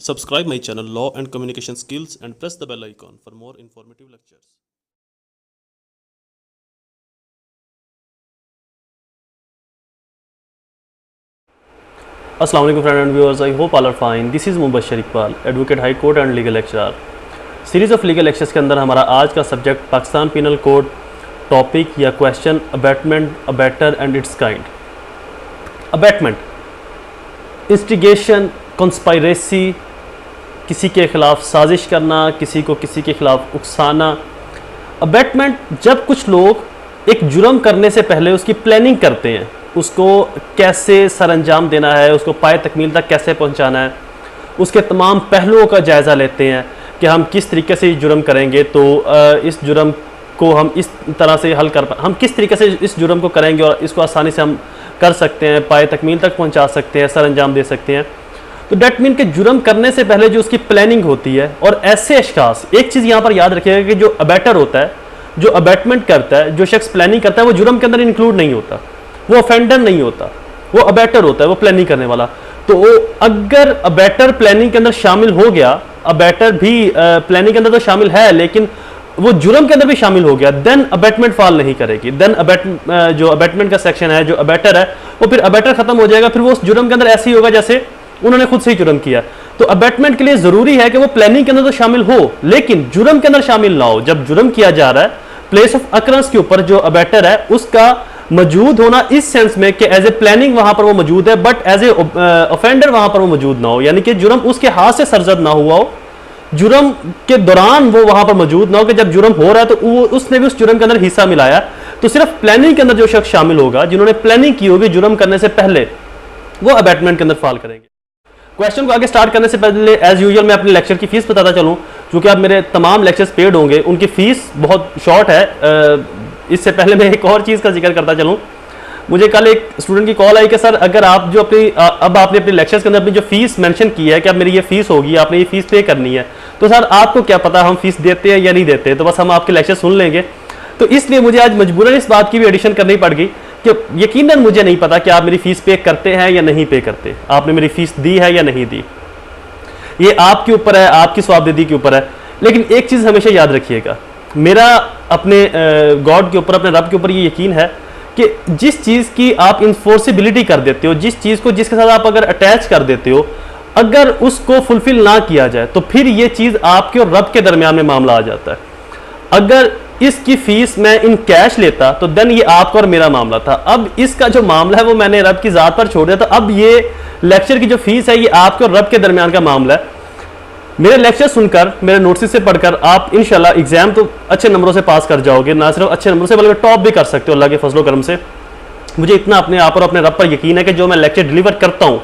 Subscribe my channel Law and Communication Skills and press the bell icon for more informative lectures. Assalamu alaikum friends and viewers, I hope all are fine. This is Mubashir Iqbal, Advocate High Court and Legal Lecturer. Series of legal lectures के अंदर हमारा आज का subject Pakistan penal code topic या question abetment, abettor and its kind. Abetment, instigation, conspiracy, किसी के ख़िलाफ़ साजिश करना, किसी को किसी के ख़िलाफ़ उकसाना। अबैटमेंट जब कुछ लोग एक जुर्म करने से पहले उसकी प्लानिंग करते हैं, उसको कैसे सर अंजाम देना है, उसको पाए तकमील तक कैसे पहुंचाना है, उसके तमाम पहलुओं का जायज़ा लेते हैं कि हम किस तरीके से जुर्म करेंगे तो इस जुर्म को हम इस तरह से हल कर हम किस तरीके से इस जुर्म को करेंगे और इसको आसानी से हम कर सकते हैं, पाए तकमील तक पहुंचा सकते हैं, सर अंजाम दे सकते हैं। तो डैट मीन कि जुर्म करने से पहले जो उसकी प्लानिंग होती है, और ऐसे अशखास, एक चीज़ यहाँ पर याद रखिएगा कि जो अबैटर होता है, जो अबैटमेंट करता है, जो शख्स प्लानिंग करता है, वो जुर्म के अंदर इंक्लूड नहीं होता, वो ऑफेंडर नहीं होता, वो अबैटर होता है, वो प्लानिंग करने वाला। तो अगर अबैटर प्लानिंग के अंदर शामिल हो गया, अबैटर भी प्लानिंग के अंदर तो शामिल है लेकिन वो जुर्म के अंदर भी शामिल हो गया, देन अबैटमेंट फॉल नहीं करेगी। देन जो अबैटमेंट का सेक्शन है, जो अबैटर है, वो फिर अबैटर खत्म हो जाएगा, फिर वो उस जुर्म के अंदर ऐसे ही होगा जैसे उन्होंने खुद से ही जुर्म किया। तो अबैटमेंट के लिए जरूरी है कि वो प्लानिंग के अंदर तो शामिल हो लेकिन जुर्म के अंदर शामिल ना हो। जब जुर्म किया जा रहा है, प्लेस ऑफ अकरेंस के ऊपर जो अबैटर है उसका मौजूद होना इस सेंस में कि एज ए प्लानिंग वहां पर वो मौजूद है, बट एज ए ऑफेंडर वहां पर वो मौजूद ना हो, यानी कि जुर्म उसके हाथ से सरजद ना हुआ हो, जुर्म के दौरान वो वहां पर मौजूद ना हो कि जब जुर्म हो रहा है तो उसने भी उस जुर्म के अंदर हिस्सा मिलाया। तो सिर्फ प्लानिंग के अंदर जो शख्स शामिल होगा, जिन्होंने प्लानिंग की होगी जुर्म करने से पहले, वो अबैटमेंट के अंदर फॉल करेंगे। क्वेश्चन को आगे स्टार्ट करने से पहले एज यूजुअल मैं अपने लेक्चर की फीस बताता चलूं, क्योंकि अब मेरे तमाम लेक्चर्स पेड होंगे, उनकी फीस बहुत शॉर्ट है। इससे पहले मैं एक और चीज़ का जिक्र करता चलूं, मुझे कल एक स्टूडेंट की कॉल आई कि सर अगर आप जो अब आपने अपने लेक्चर्स के अंदर अपनी जो फीस मेंशन की है कि अब मेरी ये फीस होगी, आपने ये फीस पे करनी है, तो सर आपको क्या पता हम फीस देते हैं या नहीं देते, तो बस हम आपके लेक्चर सुन लेंगे। तो इसलिए मुझे आज मजबूरन इस बात की भी एडिशन करनी पड़ गई कि यकीनन मुझे नहीं पता कि आप मेरी फीस पे करते हैं या नहीं पे करते, आपने मेरी फीस दी है या नहीं दी, ये आपके ऊपर है, आपकी स्वाबदेही के ऊपर है। लेकिन एक चीज़ हमेशा याद रखिएगा, मेरा अपने गॉड के ऊपर, अपने रब के ऊपर ये यकीन है कि जिस चीज़ की आप इन्फोर्सिबिलिटी कर देते हो, जिस चीज़ को जिसके साथ आप अगर अटैच कर देते हो, अगर उसको फुलफिल ना किया जाए तो फिर ये चीज़ आपके और रब के दरमियान में मामला आ जाता है। अगर इसकी फीस मैं इन कैश लेता तो देन ये आपका और मेरा मामला था, अब इसका जो मामला है वो मैंने रब की ज़ात पर छोड़ दिया, तो अब ये लेक्चर की जो फीस है ये आपके और रब के दरमियान का मामला है। मेरे लेक्चर सुनकर, मेरे नोट्स से पढ़कर आप इंशाल्लाह एग्जाम तो अच्छे नंबरों से पास कर जाओगे, ना सिर्फ अच्छे नंबरों से बल्कि टॉप भी कर सकते हो अल्लाह के फजलो करम से। मुझे इतना अपने आप और अपने रब पर यकीन है कि जो मैं लेक्चर डिलीवर करता हूँ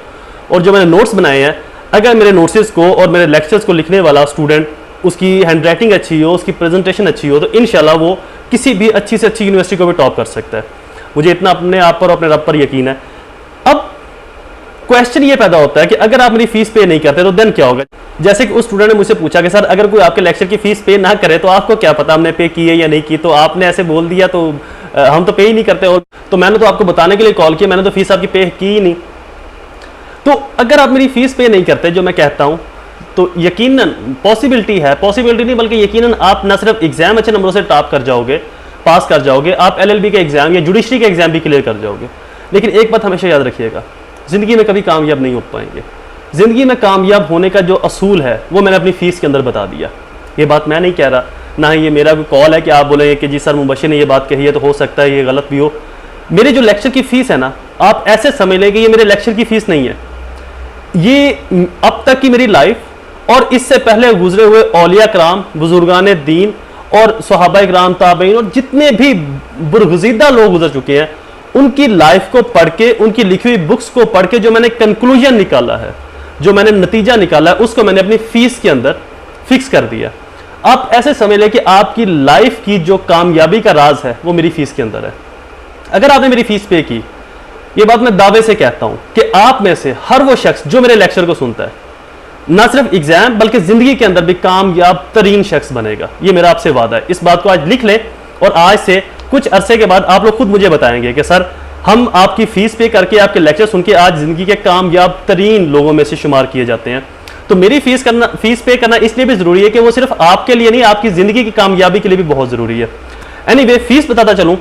और जो मैंने नोट्स बनाए हैं, अगर मेरे नोट्स को और मेरे लेक्चर्स को लिखने वाला स्टूडेंट, उसकी हैंड राइटिंग अच्छी हो, उसकी प्रेजेंटेशन अच्छी हो, तो इंशाल्लाह वो किसी भी अच्छी से अच्छी यूनिवर्सिटी को भी टॉप कर सकता है। मुझे इतना अपने आप पर और अपने रब पर यकीन है। अब क्वेश्चन ये पैदा होता है कि अगर आप मेरी फीस पे नहीं करते तो देन क्या होगा। जैसे कि उस स्टूडेंट ने मुझसे पूछा कि सर अगर कोई आपके लेक्चर की फीस पे ना करे तो आपको क्या पता हमने पे की है या नहीं की, तो आपने ऐसे बोल दिया तो हम तो पे ही नहीं करते, और तो मैंने तो आपको बताने के लिए कॉल किया, मैंने तो फीस आपकी पे की ही नहीं। तो अगर आप मेरी फीस पे नहीं करते जो मैं कहता हूँ, तो यकीनन पॉसिबिलिटी नहीं बल्कि यकीनन आप न सिर्फ एग्जाम अच्छे नंबरों से टॉप कर जाओगे, पास कर जाओगे, आप LLB के एग्जाम या जुडिशरी के एग्जाम भी क्लियर कर जाओगे। लेकिन एक बात हमेशा याद रखिएगा, ज़िंदगी में कभी कामयाब नहीं हो पाएंगे। ज़िंदगी में कामयाब होने का जो असूल है वो मैंने अपनी फ़ीस के अंदर बता दिया। ये बात मैं नहीं कह रहा, ना ही ये मेरा कोई कॉल है कि आप बोलेंगे कि जी सर मुबशिर ने ये बात कही है तो हो सकता है ये गलत भी हो। मेरे जो लेक्चर की फ़ीस है ना, आप ऐसे समझ लें कि ये मेरे लेक्चर की फ़ीस नहीं है, ये अब तक की मेरी लाइफ और इससे पहले गुजरे हुए औलिया कराम, बुजुर्गान दीन और सहाबा कराम, ताबईन और जितने भी बुरगुज़ीदा लोग गुजर चुके हैं, उनकी लाइफ को पढ़ के, उनकी लिखी हुई बुक्स को पढ़ के जो मैंने कंक्लूजन निकाला है, जो मैंने नतीजा निकाला है, उसको मैंने अपनी फीस के अंदर फिक्स कर दिया। आप ऐसे समझ लें कि आपकी लाइफ की जो कामयाबी का राज है वो मेरी फीस के अंदर है। अगर आपने मेरी फीस पे की, ये बात मैं दावे से कहता हूं कि आप में से हर वो शख्स जो मेरे लेक्चर को सुनता है, ना सिर्फ एग्जाम बल्कि जिंदगी के अंदर भी कामयाब तरीन शख्स बनेगा। ये मेरा आपसे वादा है, इस बात को आज लिख ले और आज से कुछ अरसे के बाद आप लोग खुद मुझे बताएंगे कि सर हम आपकी फीस पे करके आपके लेक्चर सुन के आज जिंदगी के कामयाब तरीन लोगों में से शुमार किए जाते हैं। तो मेरी फीस पे करना इसलिए भी जरूरी है कि वो सिर्फ आपके लिए नहीं, आपकी जिंदगी की कामयाबी के लिए भी बहुत जरूरी है। एनीवे, फीस बताता चलूं,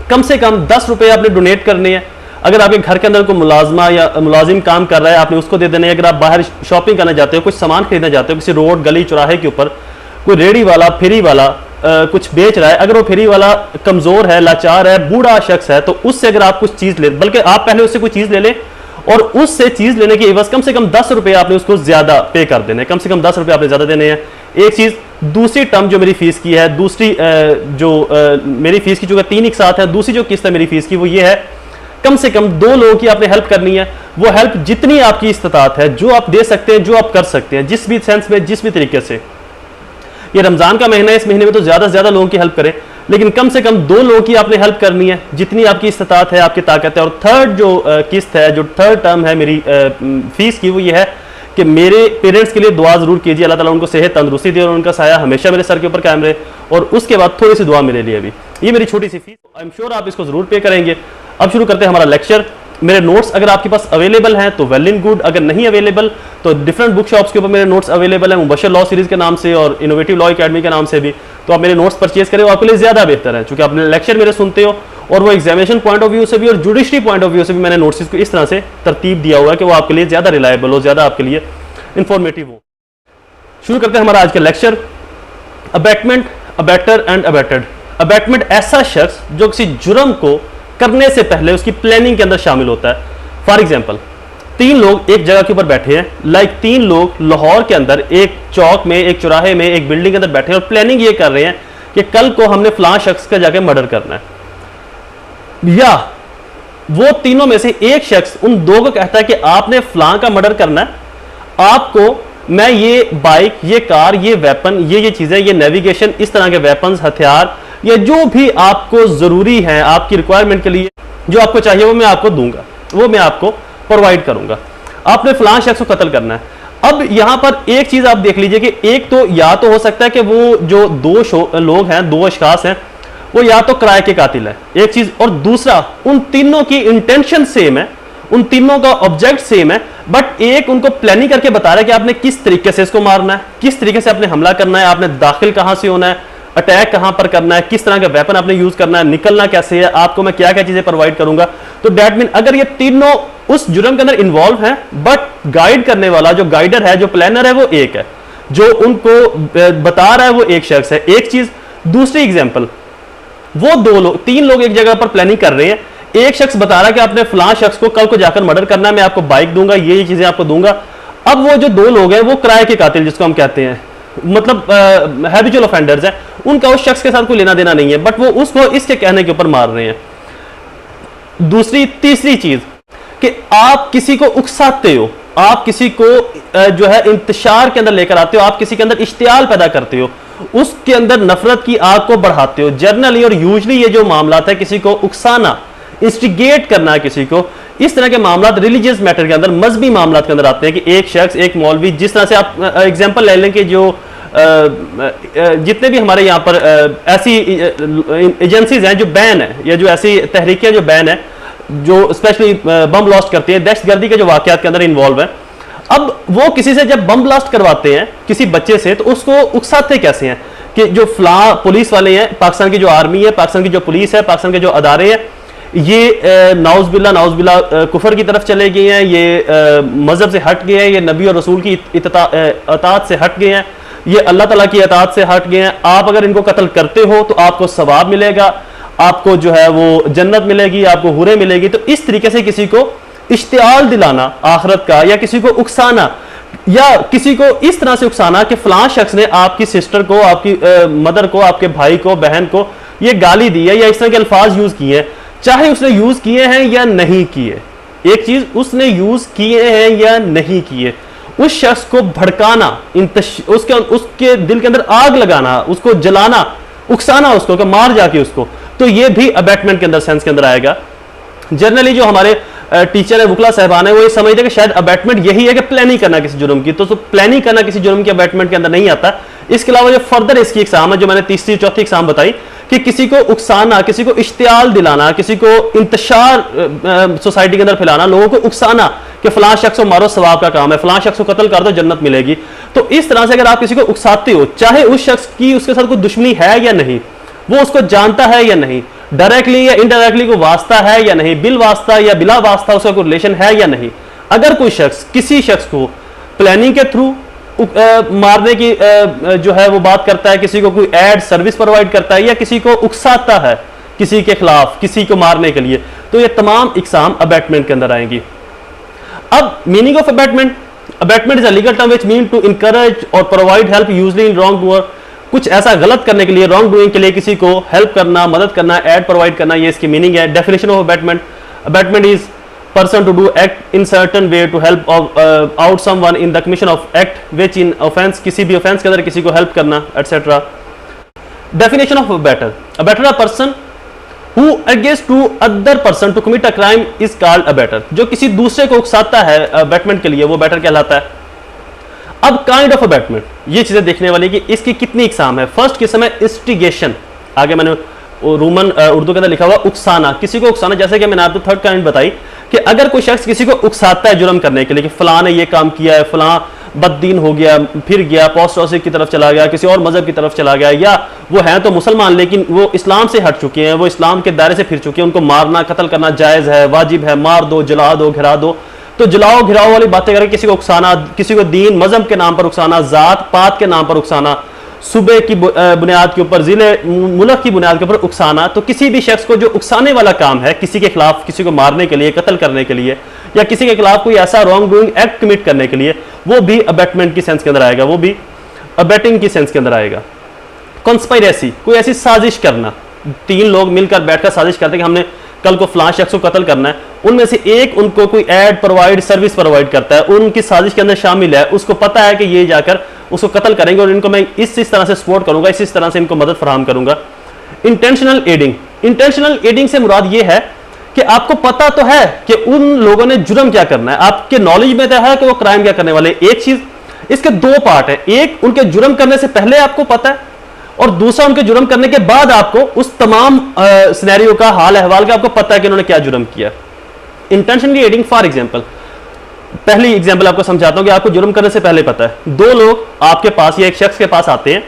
कम से कम 10 रुपए आपने डोनेट करने हैं। अगर आपके घर के अंदर कोई मुलाजमा या मुलाजिम काम कर रहा है, आपने उसको दे देना है। अगर आप बाहर शॉपिंग करना चाहते हो, कुछ सामान खरीदना चाहते हो, किसी रोड गली चौराहे के ऊपर कोई रेडी वाला फेरी वाला कुछ बेच रहा है, अगर वो फेरी वाला कमजोर है, लाचार है, बूढ़ा शख्स है, तो उससे अगर आप कुछ चीज ले, बल्कि आप पहले उससे कोई चीज ले लें और उससे चीज लेने की एवज कम से कम 10 रुपए आपने उसको ज्यादा पे कर देने, कम से कम 10 रुपए आपने ज्यादा देने हैं। एक चीज। दूसरी टर्म जो मेरी फीस की है, दूसरी मेरी फीस की जो 3 एक साथ है, दूसरी जो किस्त है मेरी फीस की वो ये है, कम से कम 2 लोगों की आपने हेल्प करनी है। वो हेल्प जितनी आपकी इस्तात है, जो आप दे सकते हैं, जो आप कर सकते हैं, जिस भी सेंस में, जिस भी तरीके से। ये रमजान का महीना है, इस महीने में तो ज्यादा से ज्यादा लोगों की हेल्प करें, लेकिन कम से कम 2 लोगों की आपने हेल्प करनी है, जितनी आपकी इस्तात है, आपकी ताकत है। और थर्ड जो किस्त है, जो थर्ड टर्म है मेरी फीस की, वो ये है कि मेरे पेरेंट्स के लिए दुआ जरूर कीजिए, अल्लाह ताला उनको सेहत तंदुरुस्ती दे और उनका साया हमेशा मेरे सर के ऊपर कायम रहे। और उसके बाद थोड़ी सी दुआ मेरे लिए भी। ये मेरी छोटी सी फीस, आई एम श्योर आप इसको जरूर पे करेंगे। अब शुरू करते हैं हमारा लेक्चर। मेरे नोट्स अगर आपके पास अवेलेबल हैं तो वेल एंड गुड, अगर नहीं अवेलेबल तो डिफरेंट बुक शॉप्स के ऊपर मेरे नोट्स अवेलेबल हैं, मुबशर लॉ सीरीज के नाम से और इनोवेटिव लॉ एकेडमी के नाम से भी। तो आप मेरे नोट्स परचेज करें, आपके लिए ज्यादा बेहतर है, क्योंकि आप लेक्चर मेरे सुनते हो और वो एग्जामिनेशन पॉइंट ऑफ व्यू से भी और जुडिशरी पॉइंट ऑफ व्यू से भी मैंने नोट्स को इस तरह से तरतीब दिया हुआ है कि वो आपके लिए ज्यादा रिलायबल हो, ज्यादा आपके लिए इंफॉर्मेटिव हो। शुरू करते हैं हमारा आज का lecture. Abetment, abettor and abetted. Abetment ऐसा शख्स जो किसी जुर्म को करने से पहले उसकी प्लानिंग के अंदर शामिल होता है। फॉर एग्जाम्पल, 3 लोग एक जगह के ऊपर बैठे हैं, लाइक 3 लोग लाहौर के अंदर एक चौक में, एक चौराहे में, एक बिल्डिंग के अंदर बैठे हैं और प्लानिंग ये कर रहे हैं कि कल को हमने फलां शख्स का जाके मर्डर करना है। या वो तीनों में से एक शख्स उन 2 को कहता है कि आपने फलां का मर्डर करना है, आपको मैं ये बाइक, ये कार, ये वेपन, ये चीजें, ये नेविगेशन, इस तरह के वेपन्स, हथियार, या जो भी आपको जरूरी है आपकी रिक्वायरमेंट के लिए, जो आपको चाहिए वो मैं आपको दूंगा, वो मैं आपको प्रोवाइड करूंगा। आपने फलां शख्स को कत्ल करना है। अब यहां पर एक चीज आप देख लीजिए कि एक तो या तो हो सकता है कि वो जो 2 लोग हैं, 2 अशखास हैं, वो या तो किराए के कातिल है, एक चीज, और दूसरा उन तीनों की इंटेंशन सेम है, उन तीनों का ऑब्जेक्ट सेम है, बट एक उनको प्लानिंग करके बता रहा है कि आपने किस तरीके से इसको मारना है, किस तरीके से आपने हमला करना है, आपने दाखिल कहां से होना है, अटैक कहां पर करना है, किस तरह का वेपन आपने यूज करना है, निकलना कैसे है, आपको मैं क्या क्या चीजें प्रोवाइड करूंगा। तो दैट मीन अगर ये तीनों उस जुर्म के अंदर इन्वॉल्व हैं, बट गाइड करने वाला, जो गाइडर है, जो प्लानर है, वो एक है, जो उनको बता रहा है वो एक शख्स है। एक चीज। दूसरी एग्जाम्पल, वो 2 लोग, 3 लोग एक जगह पर प्लानिंग कर रहे हैं, एक शख्स बता रहा है कि आपने फलां शख्स को कल को जाकर मर्डर करना है, मैं आपको बाइक दूंगा, ये चीजें आपको दूंगा। अब वो जो 2 लोग हैं, वो किराए के कातिल जिसको हम कहते हैं, मतलब हैबिचुअल ऑफेंडर्स हैं, उनका उस शख्स के साथ कोई लेना देना नहीं है, बट वो उसको इसके कहने के ऊपर मार रहे हैं। तीसरी चीज कि आप किसी को उकसाते हो, आप किसी को जो है इंतशार के अंदर लेकर आते हो, आप किसी के अंदर इश्तियाल पैदा करते हो, उसके अंदर नफरत की आग को बढ़ाते हो। जनरली और यूजली ये जो मामला है, किसी को उकसाना, इंस्टिगेट करना है किसी को, इस तरह के मामला रिलीजियस मैटर के अंदर, मजहबी मामला के अंदर आते हैं कि एक शख्स, एक मौलवी, जिस तरह से आप एग्जांपल ले लें कि जो जितने भी हमारे यहाँ पर ऐसी एजेंसीज हैं जो बैन है, या जो ऐसी तहरीकें जो बैन है, जो स्पेशली बम ब्लास्ट करती है, दहशतगर्दी के जो वाकयात के अंदर इन्वॉल्व है, अब वो किसी से जब बम ब्लास्ट करवाते हैं किसी बच्चे से, तो उसको उकसाते कैसे हैं कि जो फलां पुलिस वाले हैं, पाकिस्तान की जो आर्मी है, पाकिस्तान की जो पुलिस है, पाकिस्तान के जो अदारे हैं, ये नाउज़बिल्ला कुफर की तरफ चले गए हैं, ये मजहब से हट गए हैं, ये नबी और रसूल की अतात से हट गए हैं, ये अल्लाह ताला की अतात से हट गए हैं। आप अगर इनको कत्ल करते हो तो आपको सवाब मिलेगा, आपको जो है वो जन्नत मिलेगी, आपको हुरे मिलेगी। तो इस तरीके से किसी को इश्तियाल दिलाना आखिरत का, या किसी को उकसाना, या किसी को इस तरह से उकसाना कि फलां शख्स ने आपकी सिस्टर को, आपकी मदर को, आपके भाई को, बहन को ये गाली दी है, या इस तरह के अल्फाज यूज किए हैं, चाहे उसने यूज किए हैं या नहीं किए। एक चीज, उसने यूज किए हैं या नहीं किए, उस शख्स को भड़काना, उसके दिल के अंदर आग लगाना, उसको जलाना, उकसाना उसको कि मार जाके उसको, तो ये भी अबैटमेंट के अंदर, सेंस के अंदर आएगा। जनरली जो हमारे टीचर है, वुकला साहबान है, वो ये समझते हैं कि शायद अबैटमेंट यही है कि प्लानिंग करना किसी जुर्म की, तो प्लानिंग करना किसी जुर्म की अबैटमेंट के अंदर नहीं आता। इसके अलावा जो फर्दर इसकी एग्जाम है, जो मैंने तीसरी चौथी एग्जाम बताई, कि किसी को उकसाना, किसी को इश्तियाल दिलाना, किसी को इंतशार सोसाइटी के अंदर फैलाना, लोगों को उकसाना, कि फलां शख्स को मारो सवाब का काम है, फलां शख्स को कत्ल कर दो जन्नत मिलेगी। तो इस तरह से अगर आप किसी को उकसाते हो, चाहे उस शख्स की उसके साथ कोई दुश्मनी है या नहीं, वो उसको जानता है या नहीं, डायरेक्टली या इनडायरेक्टली कोई वास्ता है या नहीं, बिल वास्ता या बिला वास्ता उसका कोई रिलेशन है या नहीं, अगर कोई शख्स किसी शख्स को प्लानिंग के थ्रू मारने की जो है वो बात करता है, किसी को कोई एड सर्विस प्रोवाइड करता है या किसी को उकसाता है किसी के खिलाफ, किसी को मारने के लिए, तो ये तमाम इकसाम अबैटमेंट के अंदर आएंगी। अब meaning of abetment, abetment is a legal term which mean to encourage और provide help usually in wrong doer, कुछ ऐसा गलत करने के लिए, रॉन्ग डूइंग के लिए किसी को हेल्प करना, मदद करना, एड प्रोवाइड करना, ये इसकी मीनिंग है। Definition of abetment, abetment is person to do act in certain way to help out someone in the commission of act which in offense, किसी भी offense के अंदर किसी को help करना etc. Definition of abatter, abatter a person who against to other person to commit a crime is called abatter, जो किसी दूसरे को उकसाता है abatement के लिए, वो abatter कहलाता है। अब काइंड ऑफ अबैटमेंट, ये चीजें देखने वाली कि इसकी कितनी इकसाम है। फर्स्ट किस्म है इंस्टिगेशन, आगे मैंने रोमन उर्दू के अंदर लिखा हुआ उकसाना, किसी को उकसाना, जैसे कि मैंने आपको थर्ड काइंड बताई कि अगर कोई शख्स किसी को उकसाता है जुर्म करने के लिए कि फलां ने ये काम किया है, फलां बददीन हो गया, फिर गया पोस्टोसिक की तरफ चला गया, किसी और मजहब की तरफ चला गया, या वो हैं तो मुसलमान लेकिन वो इस्लाम से हट चुके हैं, वो इस्लाम के दायरे से फिर चुके हैं, उनको मारना कत्ल करना जायज़ है, वाजिब है, मार दो, जला दो, घिरा दो। तो जलाओ घिराओ वाली बातें करके किसी को उकसाना, किसी को दीन मजहब के नाम पर उकसाना, जात पात के नाम पर उकसाना, सुबह की बुनियाद के ऊपर, जिले मुल्क की बुनियाद के ऊपर उकसाना, तो किसी भी शख्स को जो उकसाने वाला काम है किसी के खिलाफ, किसी को मारने के लिए, कत्ल करने के लिए, या किसी के खिलाफ कोई ऐसा रॉन्ग डूइंग एक्ट कमिट करने के लिए, वो भी अबैटमेंट की सेंस के अंदर आएगा, वो भी अबैटिंग की सेंस के अंदर आएगा। कॉन्स्पायरेसी, कोई ऐसी साजिश करना, तीन लोग मिलकर बैठकर साजिश करते हैं कि हमने कल को फलां शख्स को कत्ल करना है, उनमें से एक उनको कोई एड प्रोवाइड सर्विस प्रोवाइड करता है, उनकी साजिश के अंदर शामिल है, उसको पता है कि ये जाकर उसको कत्ल करेंगे और इनको मैं इस तरह से सपोर्ट करूंगा, इस तरह से इनको मदद फराहम करूंगा। इंटेंशनल एडिंग, इंटेंशनल एडिंग से मुराद ये है कि आपको पता तो है कि उन लोगों ने जुर्म क्या करना है, आपके नॉलेज में तो है कि वो क्राइम क्या करने वाले। एक चीज, इसके दो पार्ट है, एक उनके जुर्म करने से पहले आपको पता है, और दूसरा उनके जुर्म करने के बाद आपको उस तमाम सिनेरियो का, हाल अहवाल का आपको पता है कि उन्होंने क्या जुर्म किया। इंटेंशनली एडिंग, फॉर एग्जांपल, पहली एग्जांपल आपको समझाता हूं कि आपको जुर्म करने से पहले पता है, दो लोग आपके पास या एक शख्स के पास आते हैं,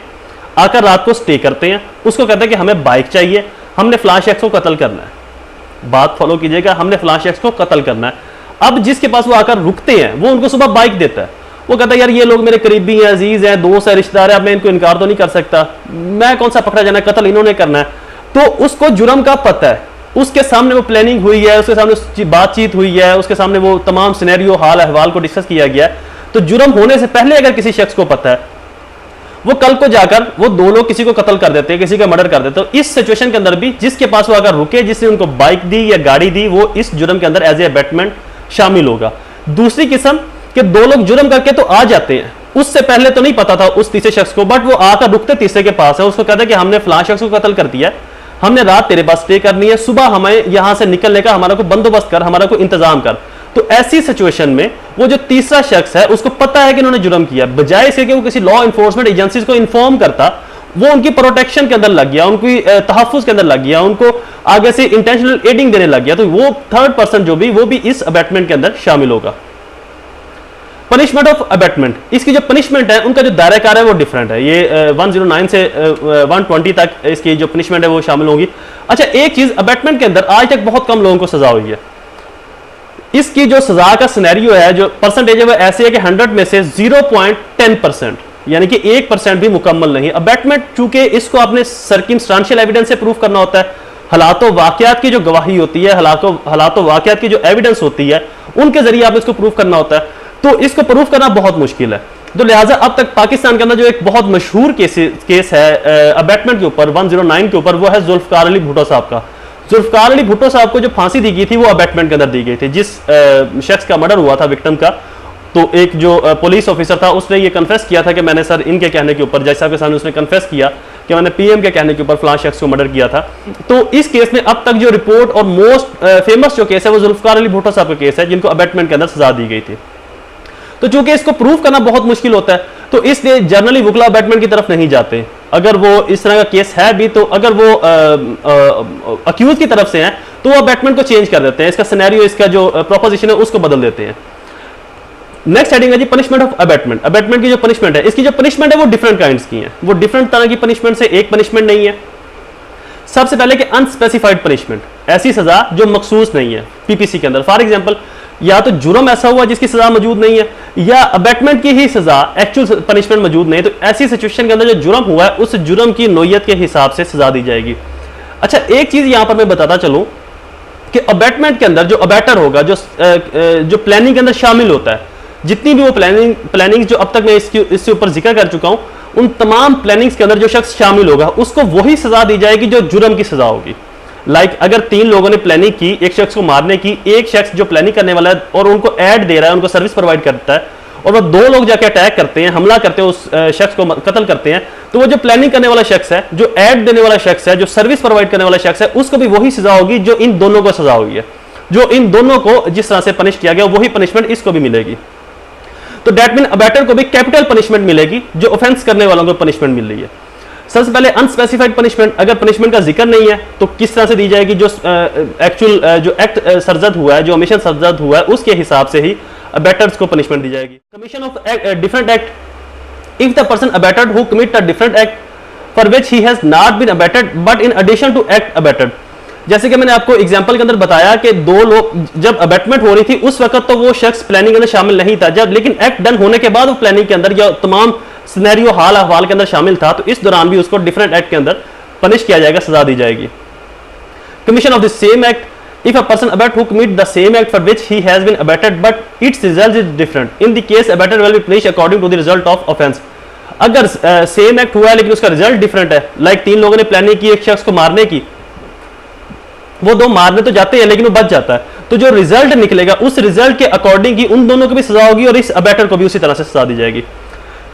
आकर रात को स्टे करते हैं, उसको कहते हैं कि हमें बाइक चाहिए, हमने फलां शख्स को कत्ल करना है। बात फॉलो कीजिएगा, हमने फलां शख्स को कत्ल करना है। अब जिसके पास वो आकर रुकते हैं वो उनको सुबह बाइक देता है, वो कहता है यार ये लोग मेरे करीबी हैं, अजीज हैं, दोस्त है, रिश्तेदार है, अब मैं इनको इनकार तो नहीं कर सकता, मैं कौन सा पकड़ा जाना है, कत्ल इन्होंने करना है। तो उसको जुर्म का पता है, उसके सामने वो प्लानिंग हुई है, उसके सामने बातचीत हुई है, उसके सामने वो तमाम सिनेरियो, हाल अहवाल को डिस्कस किया गया है। तो जुर्म होने से पहले अगर किसी शख्स को पता है, वो कल को जाकर वो दो लोग किसी को कत्ल कर देते हैं, किसी का मर्डर कर देते हैं, तो इस सिचुएशन के अंदर भी जिसके पास वो अगर रुके, जिसने उनको बाइक दी या गाड़ी दी, वो इस जुर्म के अंदर एज ए अबैटमेंट शामिल होगा। दूसरी किस्म कि दो लोग जुर्म करके तो आ जाते हैं, उससे पहले तो नहीं पता था उस तीसरे शख्स को, बट वो आकर रुकते तीसरे के पास है, उसको कहते हैं कि हमने फलां शख्स को कत्ल कर दिया, हमने रात तेरे पास स्टे करनी है, सुबह हमें यहां से निकलने का हमारा को बंदोबस्त कर, हमारा को इंतजाम कर। तो ऐसी सिचुएशन में वो जो तीसरा शख्स है उसको पता है कि इन्होंने जुर्म किया, बजाय इसके कि वो किसी लॉ इन्फोर्समेंट एजेंसीज को इन्फॉर्म करता, वो उनकी प्रोटेक्शन के अंदर लग गया, उनकी तहफ्फुज के अंदर लग गया, उनको आगे से इंटेंशनल एडिंग देने लग गया, तो वो थर्ड पर्सन जो भी, वो भी इस अबैटमेंट के अंदर शामिल होगा। पनिशमेंट ऑफ अबैटमेंट, इसकी जो पनिशमेंट है उनका जो दायरा कार है वो डिफरेंट है, ये 109 से 120 तक इसकी जो पनिशमेंट है वो शामिल होगी। अच्छा, एक चीज, अबैटमेंट के अंदर आज तक बहुत कम लोगों को सजा हुई है। इसकी जो सजा का सिनेरियो है, जो परसेंटेज है वो ऐसे है कि 100 में से 0.10%, यानी कि 1% भी मुकम्मल नहीं। अबैटमेंट चूंकि इसको अपने सर्कमस्टेंशियल एविडेंस से प्रूफ करना होता है, हालातों वाकयात की जो गवाही होती है, हालातों वाकयात की जो एविडेंस होती है, उनके जरिए आप इसको प्रूफ करना होता है, तो इसको प्रूफ करना बहुत मुश्किल है। तो लिहाजा अब तक पाकिस्तान के अंदर जो एक बहुत मशहूर केस है अबैटमेंट के ऊपर, 109 के ऊपर, वो है जुल्फकार अली भुट्टो साहब का। जुल्फकार अली भुट्टो साहब को जो फांसी दी गई थी वो अबैटमेंट के अंदर दी गई थी। जिस शख्स का मर्डर हुआ था विक्टिम का, तो एक जो पुलिस ऑफिसर था उसने ये कन्फेस किया था कि मैंने सर इनके कहने के ऊपर, जज साहब के सामने उसने कन्फेस किया कि मैंने पीएम के कहने के ऊपर फलां शख्स को मर्डर किया था। तो इस केस में अब तक जो रिपोर्ट और मोस्ट फेमस जो केस है वो जुल्फकार अली भुट्टो साहब का केस है, जिनको अबैटमेंट के अंदर सजा दी गई थी। तो चूंकि इसको प्रूफ करना बहुत मुश्किल होता है, तो इसलिए जनरली वुकला अबैटमेंट की तरफ नहीं जाते। अगर वो इस तरह का केस है भी, तो अगर वो अक्यूज की तरफ से है तो वो अबैटमेंट को चेंज कर देते हैं, इसका सिनेरियो, इसका जो प्रोपोजिशन है उसको बदल देते हैं। नेक्स्ट हेडिंग है जी पनिशमेंट ऑफ अबैटमेंट। अबैटमेंट की जो पनिशमेंट है, इसकी जो पनिशमेंट है वो डिफरेंट काइंड्स की है, वो डिफरेंट तरह की पनिशमेंट से एक पनिशमेंट नहीं है। सबसे पहले कि अनस्पेसिफाइड पनिशमेंट, ऐसी सजा जो मखसूस नहीं है पीपीसी के अंदर। फॉर एग्जांपल, या तो जुर्म ऐसा हुआ जिसकी सजा मौजूद नहीं है, या अबैटमेंट की ही सजा एक्चुअल पनिशमेंट मौजूद नहीं है, तो ऐसी सिचुएशन के अंदर जो जुर्म हुआ है उस जुर्म की नोयत के हिसाब से सजा दी जाएगी। अच्छा, एक चीज यहां पर मैं बताता चलूं कि अबैटमेंट के अंदर जो अबैटर होगा, जो प्लानिंग के अंदर शामिल होता है, जितनी भी वो प्लानिंग जो अब तक मैं इससे ऊपर जिक्र कर चुका हूं, उन तमाम प्लानिंग्स के अंदर जो शख्स शामिल होगा उसको वही सजा दी जाएगी जो जुर्म की सजा होगी। लाइक अगर 3 लोगों ने प्लानिंग की एक शख्स को मारने की, एक शख्स जो प्लानिंग करने वाला है और उनको ऐड दे रहा है, उनको सर्विस प्रोवाइड करता है, और वो 2 लोग जाके अटैक करते हैं, हमला करते हैं, उस शख्स को कत्ल करते हैं, तो वो जो प्लानिंग करने वाला शख्स है, जो ऐड देने वाला शख्स है, जो सर्विस प्रोवाइड करने वाला शख्स है, उसको भी वही सजा होगी जो इन दोनों को सजा हुई है। जो इन दोनों को जिस तरह से पनिश किया गया वही पनिशमेंट इसको भी मिलेगी। तो दैट मीन अबैटर को भी कैपिटल पनिशमेंट मिलेगी जो ऑफेंस करने वालों को पनिशमेंट मिल रही है। सबसे पहले अनस्पेसिफाइड पनिशमेंट, अगर पनिशमेंट का जिक्र नहीं है तो किस तरह से दी जाएगी, जो एक्चुअल जो एक्ट सरजद हुआ है, जो ओमिशन सरजद हुआ है, उसके हिसाब से ही अबैटर्स को पनिशमेंट दी जाएगी। Commission of different act, if the person abetted who commit a different act for which he has not been abetted but in addition to act abetted. जैसे कि मैंने आपको एग्जांपल के अंदर बताया कि 2 लोग जब अबैटमेंट हो रही थी उस वक्त तो वो शख्स प्लानिंग के अंदर शामिल नहीं था, जब लेकिन एक्ट डन होने के बाद वो प्लानिंग के अंदर या तमाम सिनेरियो हाल अहवाल के अंदर शामिल था, तो इस दौरान भी उसको डिफरेंट एक्ट के अंदर पनिश किया जाएगा, सजा दी जाएगी। Commission of the same act, if a person abet who commit the same act for which he has been abetted but its result is different, in the case abetter will be punished according to the result of offense। अगर same act हुआ है लेकिन उसका result different है, like 3 लोगों ने planning की एक शख्स को मारने की, वो 2 मारने तो जाते हैं लेकिन वो बच जाता है, तो जो रिजल्ट निकलेगा उस रिजल्ट के अकॉर्डिंग ही उन दोनों को भी सजा होगी और इस अबैटर को भी उसी तरह से सजा दी जाएगी।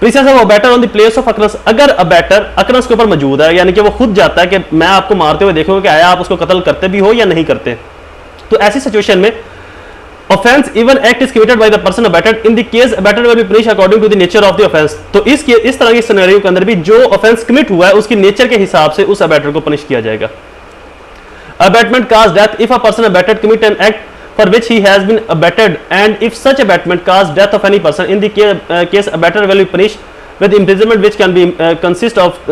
Presence of abettor on the place of occurrence, अगर अबैटर अकरंस के ऊपर मौजूद है, यानी कि वो खुद जाता है कि मैं आपको मारते हुए देखूंगा कि आया आप उसको कत्ल करते भी हो या नहीं करते, तो ऐसी सिचुएशन में offense even act is committed by the person abated, in the case abated will be punished according to the nature of the offense। तो इस तरह की सिनेरियो के अंदर भी जो ऑफेंस कमिट हुआ है उसकी नेचर के हिसाब से उस अबैटर को पनिश किया जाएगा। Abatement cause death, if a person abated commit an act for which he has been abated and if such abatement cause death of any person, in the case abater will be punished with imprisonment which can be consist of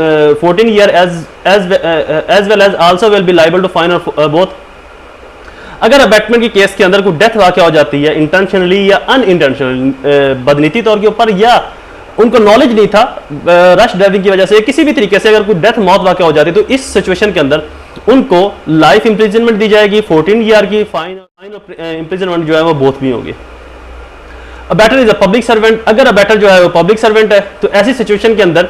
14 years as well as also will be liable to fine or both। अगर abatement की case के अंदर कोई death वाक़या हो जाती है intentionally या अनइंटेंशनली, बदनीति तौर के ऊपर या उनको नॉलेज नहीं था, रश ड्राइविंग की वजह से किसी भी तरीके से अगर कोई डेथ मौत वाक़या हो जाती है, तो इस सिचुएशन के अंदर उनको लाइफ इंप्रिजनमेंट दी जाएगी, 14 ईयर की फाइन और इंप्रिजनमेंट जो है वो बोथ भी होगी। अबैटर इज अ पब्लिक सर्वेंट, अगर अबैटर जो है वो पब्लिक सर्वेंट है तो ऐसी सिचुएशन के अंदर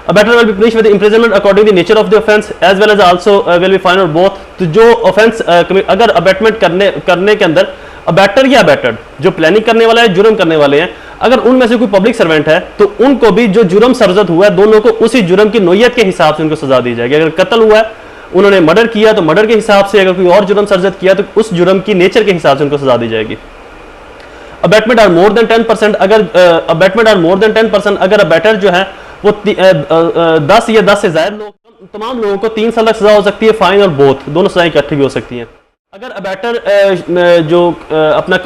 abettor will be punished with imprisonment according the nature of the offence as well as also will be fine और बोथ। तो जो ऑफेंस अगर अबैटमेंट करने के अंदर अबैटर या अबैटेड जो प्लानिंग करने वाला है, जुर्म करने वाले हैं, अगर उनमें से कोई पब्लिक सर्वेंट है तो उनको भी जो जुर्म सरजद हुआ है दोनों को उसी जुर्म की नोयत के हिसाब से उनको सजा दी जाएगी। अगर कत्ल हुआ है, उन्होंने मर्डर किया तो मर्डर के हिसाब से, अगर कोई और जुर्म सरजद किया तो उस जुर्म की नेचर के हिसाब से उनको सजा दी जाएगी। अबैटमेंट आर मोर देन 10%, अगर अबैटमेंट आर मोर देन 10%, अगर अबैटर जो है वो 10 या 10 से ज्यादा लोग, तमाम लोगों को 3 साल तक सजा हो सकती है, फाइन और बोथ दोनों सजाएं इकट्ठी भी हो सकती हैं। अगर अबैटर जो अपना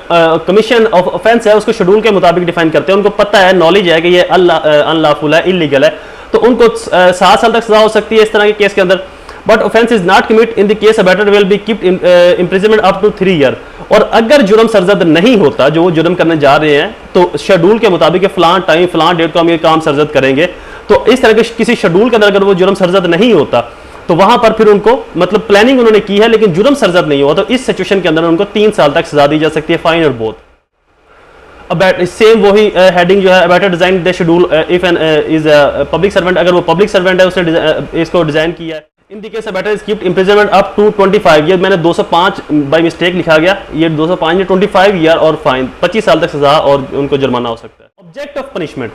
कमीशन ऑफ ऑफेंस है उसको शेड्यूल के मुताबिक डिफाइन करते हैं, उनको पता है, नॉलेज है कि ये अनलॉफुल है, इलीगल है, तो उनको 7 साल तक सजा हो सकती है इस तरह के केस के अंदर। But offence is not commit in the case abettor will be keeped imprisonment up to 3 year. और अगर जुर्म सरजद नहीं होता, जो वो जुर्म करने जा रहे हैं, तो शेड्यूल के मुताबिक फलां टाइम फलां डेट को हम ये काम सरजद करेंगे, तो इस तरह के किसी शेड्यूल के अंदर अगर वो जुर्म सरजद नहीं होता तो वहां पर फिर उनको मतलब प्लानिंग उन्होंने की है लेकिन जुर्म सरजद नहीं हुआ, तो इस सिचुएशन के अंदर उनको 3 साल तक सजा दी जा सकती है, फाइन और बोथ। सेम वही हेडिंग जो है, abettor design the schedule if an is public servant, अगर वो पब्लिक सर्वेंट है उसने इसको डिजाइन किया है। In the case abettor is keeped imprisonment up to 25, ये मैंने 205 बाय मिस्टेक लिखा गया, ये 205 या 25 ईयर और फाइन 25 साल तक सजा और उनको जुर्माना हो सकता है। ऑब्जेक्ट ऑफ पनिशमेंट,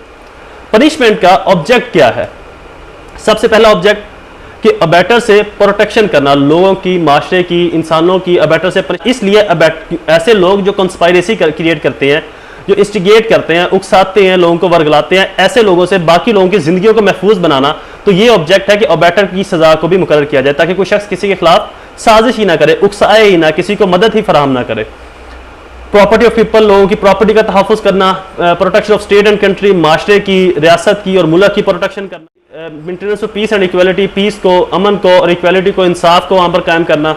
पनिशमेंट का ऑब्जेक्ट क्या है? सबसे पहला ऑब्जेक्ट कि अबैटर से प्रोटेक्शन करना, लोगों की, माशरे की, इंसानों की अबैटर से इसलिए ऐसे लोग जो कंस्पायरेसी क्रिएट करते हैं, जो इंस्टिगेट करते हैं, उकसाते हैं, लोगों को वर्गलाते हैं, ऐसे लोगों से बाकी लोगों की जिंदगियों को महफूज बनाना, तो ये ऑब्जेक्ट है कि अबैटर की सजा को भी मुकर्रर किया जाए ताकि कोई शख्स किसी के खिलाफ साजिश ही ना करे, उकसाए ही ना, किसी को मदद ही फराहम ना करे। प्रॉपर्टी ऑफ पीपल, लोगों की प्रॉपर्टी का तहफ़्फ़ुज़ करना, protection of state and country, माशरे की, रियासत की और मुल्क की प्रोटेक्शन करना, maintenance of peace and equality, peace को, अमन को और इक्वलिटी को, इंसाफ को वहाँ पर कायम करना,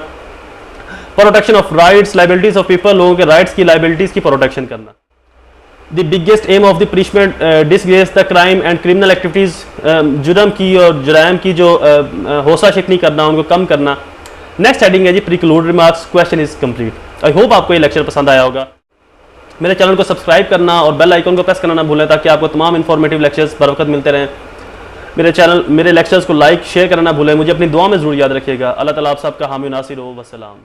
protection of rights, liabilities of people, लोगों के राइट्स की, लाइबिलिटीज़ की प्रोटेक्शन करना। The biggest aim of the punishment disgrace the crime and criminal activities, जुर्म की और जराइम की जो हौसला शिकनी करना, उनको कम करना। नेक्स्ट हेडिंग है जी preclude remarks, question is complete. I hope आपको ये लेक्चर पसंद आया होगा। मेरे चैनल को सब्सक्राइब करना और बेल आइकन को प्रेस करना ना भूलें ताकि आपको तमाम इन्फॉर्मेटिव लेक्चर्स बर वक्त मिलते रहें। मेरे लेक्चर्स को लाइक शेयर करना ना भूलें। मुझे अपनी दुआ में ज़रूर याद रखिएगा। अल्लाह ताला आप सबका हामी नासिर हो। वस्सलाम।